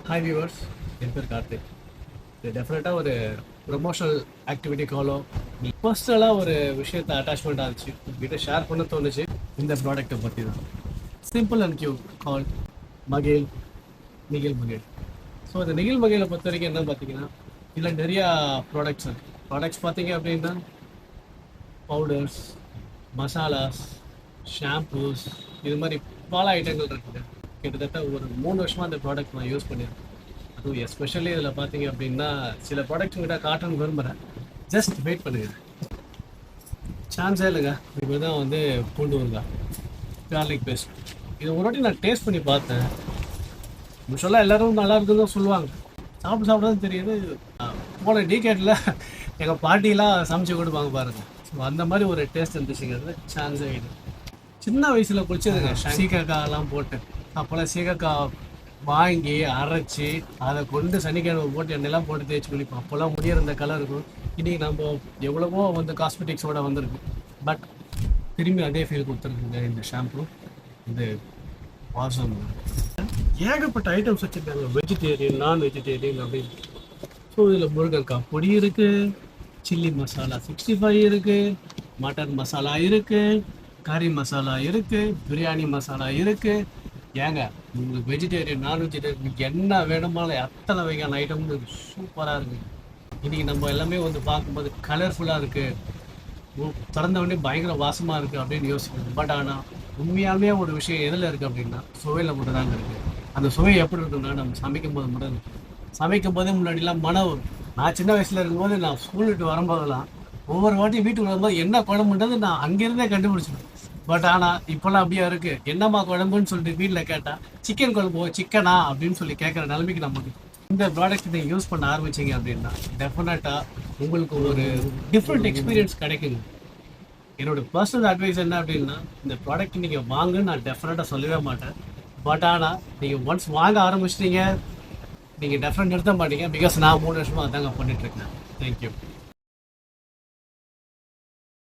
Hi viewers, என் பேர் கார்த்திக். இது டெஃபினட்டாக ஒரு ப்ரொமோஷனல் ஆக்டிவிட்டி காலோ பர்சனலாக ஒரு விஷயத்தை அட்டாச்மெண்ட் ஆச்சு உங்ககிட்ட ஷேர் பண்ண தோணுச்சு. இந்த ப்ராடக்ட்டை பற்றி தான் சிம்பிள் அண்ட் கியூ கால் மகேல் நிகில் மகேல். ஸோ இந்த நிகில் மகேலை பொறுத்த வரைக்கும் என்ன பார்த்தீங்கன்னா, இதில் நிறையா ப்ராடக்ட்ஸ் பார்த்தீங்க அப்படின்னா பவுடர்ஸ், மசாலாஸ், ஷாம்பூஸ், இது மாதிரி பல ஐட்டங்கள் இருக்குது. கிட்டத்தட்ட ஒரு 3 வருஷமாக அந்த ப்ராடக்ட் நான் யூஸ் பண்ணியிருக்கேன். அதுவும் எஸ்பெஷலி இதில் பார்த்தீங்க அப்படின்னா சில ப்ராடக்ட்ஸ் கிட்ட காட்டணும் விரும்புகிறேன். ஜஸ்ட் வெயிட் பண்ணுங்க, சான்ஸே இல்லைங்க. இப்போ தான் வந்து பூண்டு ஊறுகாய், கார்லிக் பேஸ்ட், இது ஒரு வாட்டி நான் டேஸ்ட் பண்ணி பார்த்தேன். யூஸ்வலாக எல்லோரும் நல்லா இருக்குன்னு தான் சொல்லுவாங்க. சாப்பிட தான் தெரியுது. போன டீகேட்டில் எங்கள் பாட்டிலாம் சமைச்சு கொடுப்பாங்க பாருங்கள். ஸோ அந்த மாதிரி ஒரு டேஸ்ட் இருந்துச்சுங்கிறது சான்ஸே இல்லை. சின்ன வயசில் குளிச்சதுங்க சீக்காய்லாம் போட்டு. அப்போல்லாம் சீக்காய் வாங்கி அரைச்சி அதை கொண்டு சனிக்கிழமை போட்டு எண்ணெயெல்லாம் போட்டு தேய்ச்சி குளிப்போம். அப்போல்லாம் முடியிற இந்த கலர் இருக்கும். இன்றைக்கி நம்ம எவ்வளவோ வந்து காஸ்மெட்டிக்ஸோடு வந்திருக்கு, பட் திரும்பி அதே ஃபீல் கொடுத்துருக்குங்க இந்த ஷாம்பு. இது வாசம் ஏகப்பட்ட ஐட்டம்ஸ் வச்சுருக்காங்க, வெஜிடேரியன், நான் வெஜிடேரியன் அப்படின்னு. ஸோ இதில் முருங்கக்காய் பொடி இருக்குது, சில்லி மசாலா 65 இருக்குது, மட்டன் மசாலா இருக்குது, கறி மசாலா இருக்குது, பிரியாணி மசாலா இருக்குது. ஏங்க உங்களுக்கு வெஜிடேரியன், நான் வெஜிடேரியன் என்ன வேணுமாலும் அத்தனை வகையான ஐட்டம் சூப்பராக இருக்குது. இன்றைக்கி நம்ம எல்லாமே வந்து பார்க்கும்போது கலர்ஃபுல்லாக இருக்குது, திறந்த உடனே பயங்கர வாசமாக இருக்குது அப்படின்னு யோசிக்கணும். பட் ஆனால் உண்மையாகவே ஒரு விஷயம் எதில் இருக்குது அப்படின்னா சுவையில் மட்டும் தாங்க இருக்குது. அந்த சுவை எப்படி இருக்குன்னா நம்ம சமைக்கும் போது மட்டும் இருக்குது. சமைக்கும் போதே முன்னாடிலாம் மனம் வரும். நான் சின்ன வயசில் இருக்கும்போது நான் ஸ்கூல் விட்டு வரும்போதெல்லாம் ஒவ்வொரு வாட்டி வீட்டுக்கு வரும்போது என்ன குழம்புன்றது நான் அங்கேருந்தே கண்டுபிடிச்சிடுவேன். பட் ஆனால் இப்போல்லாம் அப்படியே இருக்குது. என்னம்மா குழம்புன்னு சொல்லிட்டு வீட்டில் கேட்டால் சிக்கன் குழம்பு, சிக்கனா அப்படின்னு சொல்லி கேட்குற நிலைமைக்கு நமக்கு. இந்த ப்ராடக்ட் நீங்கள் யூஸ் பண்ண ஆரம்பிச்சிங்க அப்படின்னா டெஃபினட்டாக உங்களுக்கு ஒரு டிஃப்ரெண்ட் எக்ஸ்பீரியன்ஸ் கிடைக்குங்க. என்னோட பர்சனல் அட்வைஸ் என்ன அப்படின்னா, இந்த ப்ராடக்ட் நீங்கள் வாங்குன்னு நான் டெஃபினட்டாக சொல்லவே மாட்டேன். பட் ஆனால் நீங்கள் ஒன்ஸ் வாங்க ஆரம்பிச்சிட்டீங்க, நீங்கள் டெஃபினட் நிறுத்த மாட்டீங்க. பிகாஸ் நான் 3 வருஷமாக அதாங்க பண்ணிகிட்ருக்கேன். தேங்க்யூ.